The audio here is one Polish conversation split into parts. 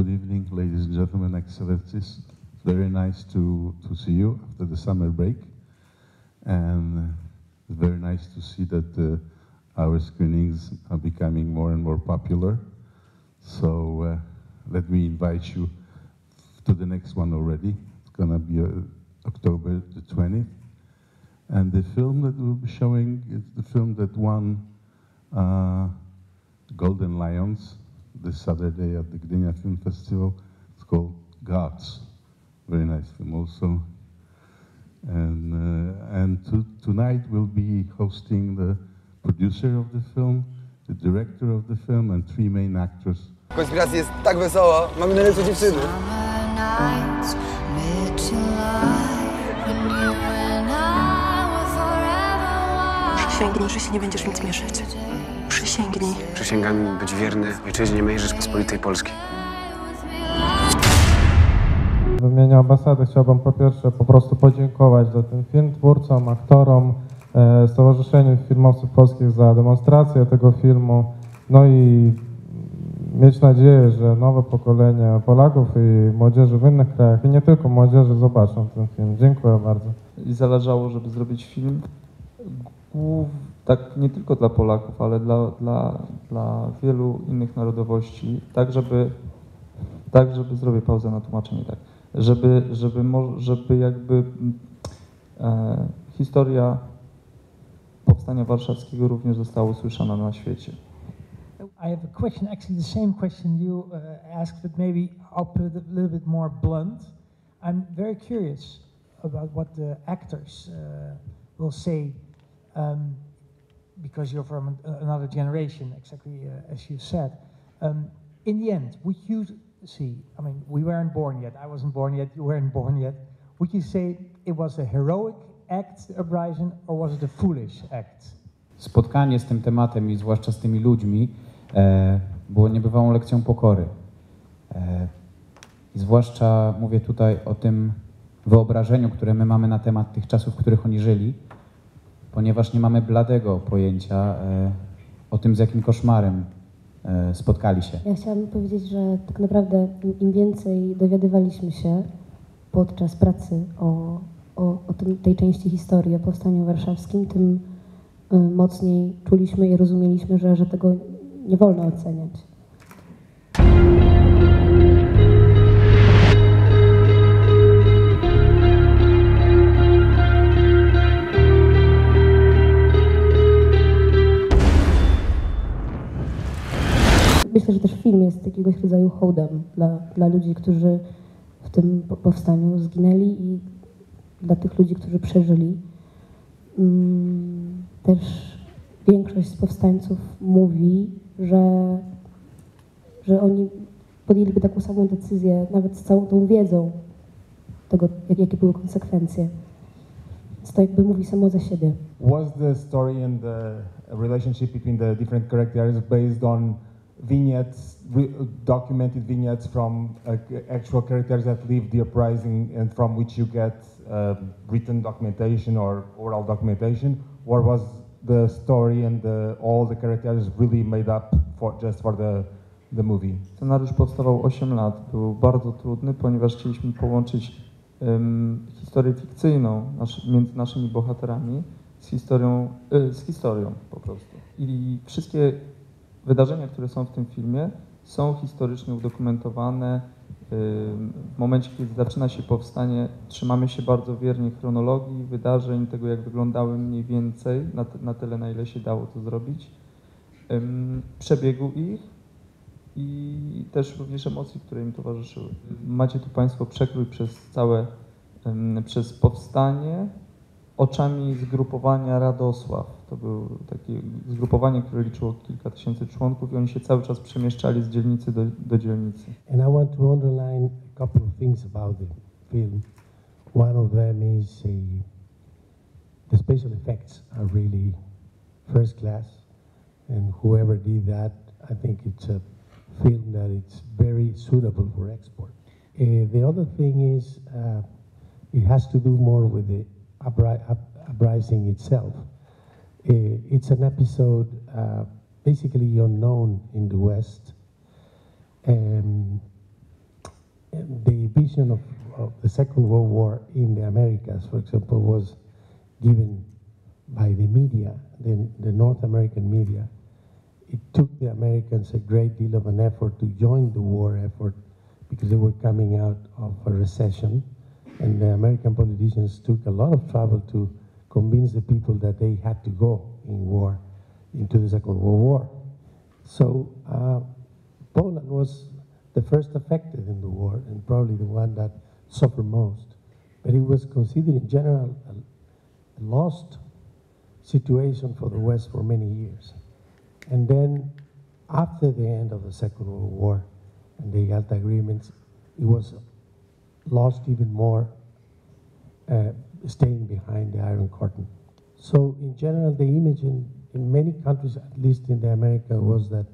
Good evening, ladies and gentlemen, excellencies. It's very nice to see you after the summer break. And it's very nice to see that our screenings are becoming more and more popular. So let me invite you to the next one already. It's gonna be October the 20th. And the film that we'll be showing is the film that won Golden Lions this Saturday at the Gdynia Film Festival. It's called Gods. Very nice film also. And tonight we'll be hosting the producer of the film, the director of the film, and 3 main actors. Konspiracji jest tak wesoło, mamy najlepsze dziewczyny. Przysięgnij, że się nie będziesz nic mieszać. Przysięgnij. Przysięgam być wierny ojczyźnie mojej Rzeczpospolitej Polskiej. W imieniu ambasady chciałbym po pierwsze po prostu podziękować za ten film twórcom, aktorom, Stowarzyszeniu Filmowców Polskich za demonstrację tego filmu, no i mieć nadzieję, że nowe pokolenie Polaków i młodzieży w innych krajach, i nie tylko młodzieży, zobaczą ten film. Dziękuję bardzo. I zależało, żeby zrobić film tak nie tylko dla Polaków, ale dla wielu innych narodowości, tak żeby zrobię pauzę na tłumaczenie, tak, żeby jakby historia powstania warszawskiego również została usłyszana na świecie. I have a question, actually the same question you asked, but maybe I'll put it a little bit more blunt. I'm very curious about what the actors will say, because you're from another generation, exactly as you said. In the end, would you see, I mean, we weren't born yet, I wasn't born yet, you weren't born yet. Would you say it was a heroic act, the uprising, or was it a foolish act? Spotkanie z tym tematem i zwłaszcza z tymi ludźmi było niebywałą lekcją pokory. I zwłaszcza mówię tutaj o tym wyobrażeniu, które my mamy na temat tych czasów, w których oni żyli, ponieważ nie mamy bladego pojęcia o tym, z jakim koszmarem spotkali się. Ja chciałabym powiedzieć, że tak naprawdę im więcej dowiadywaliśmy się podczas pracy o tej części historii, o Powstaniu Warszawskim, tym mocniej czuliśmy i rozumieliśmy, że tego nie wolno oceniać. Myślę, że też film jest jakiegoś rodzaju hołdem dla ludzi, którzy w tym powstaniu zginęli i dla tych ludzi, którzy przeżyli. Też większość z powstańców mówi, że oni podjęliby taką samą decyzję, nawet z całą tą wiedzą tego, jakie były konsekwencje. Więc to jakby mówi samo za siebie. Was the story and the relationship between the different characters based on vignettes, documented vignettes from actual characters that lived the uprising and from which you get written documentation or oral documentation, or was the story and all the characters really made up just for the movie? Scenariusz powstawał 8 lat. Był bardzo trudny, ponieważ chcieliśmy połączyć historię fikcyjną między naszymi bohaterami z historią po prostu. I wszystkie wydarzenia, które są w tym filmie, są historycznie udokumentowane. W momencie, kiedy zaczyna się powstanie, trzymamy się bardzo wiernie chronologii wydarzeń, tego jak wyglądały mniej więcej, na tyle na ile się dało to zrobić, przebiegu ich i też również emocji, które im towarzyszyły. Macie tu Państwo przekrój przez powstanie oczami zgrupowania Radosław. To było takie zgrupowanie, które liczyło kilka tysięcy członków i oni się cały czas przemieszczali z dzielnicy do dzielnicy. And I want to underline a couple of things about the film. One of them is the special effects are really first class, and whoever did that, I think it's a film that it's very suitable for export. The other thing is it has to do more with the uprising itself. It's an episode basically unknown in the West, the vision of the Second World War in the Americas, for example, was given by the media, the North American media. It took the Americans a great deal of an effort to join the war effort because they were coming out of a recession, and the American politicians took a lot of trouble to convince the people that they had to go in war into the Second World War. So Poland was the first affected in the war and probably the one that suffered most. But it was considered in general a lost situation for the West for many years. And then after the end of the Second World War and the Yalta agreements, it was lost even more, staying behind the Iron Curtain. So in general, the image in many countries, at least in the America, was that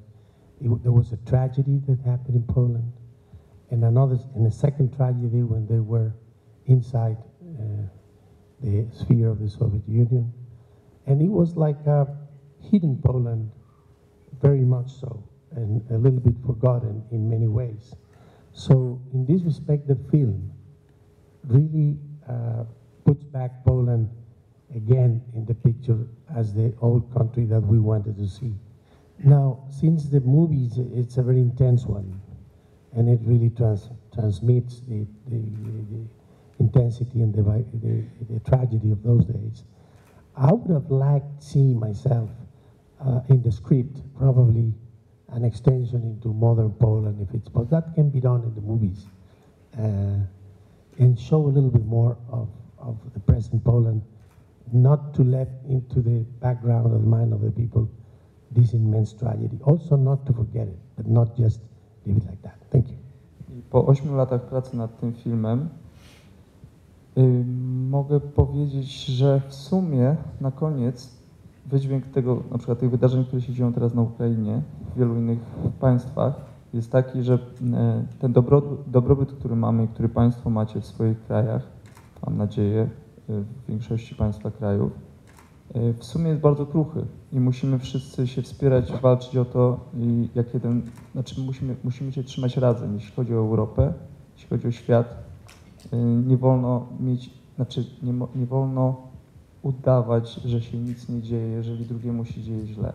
there was a tragedy that happened in Poland, and a second tragedy when they were inside the sphere of the Soviet Union. And it was like a hidden Poland, very much so, and a little bit forgotten in many ways. So in this respect, the film really puts back Poland again in the picture as the old country that we wanted to see. Now, since the movies, it's a very intense one, and it really transmits the intensity and the tragedy of those days. I would have liked to see myself in the script, probably an extension into modern Poland, if it's, but that can be done in the movies, and show a little bit more of the present Poland, not to let into the background of the mind of the people this immense tragedy. Also not to forget it, but not just leave it like that. Thank you. I po 8 latach pracy nad tym filmem mogę powiedzieć, że w sumie na koniec wydźwięk tego, na przykład tych wydarzeń, które się dzieją teraz na Ukrainie, w wielu innych państwach, jest taki, że ten dobrobyt, który mamy i który Państwo macie w swoich krajach, mam nadzieję, w większości Państwa krajów, w sumie jest bardzo kruchy i musimy wszyscy się wspierać, walczyć o to, i jak jeden, znaczy musimy się trzymać razem, jeśli chodzi o Europę, jeśli chodzi o świat. Nie wolno mieć, nie wolno udawać, że się nic nie dzieje, jeżeli drugiemu się dzieje źle.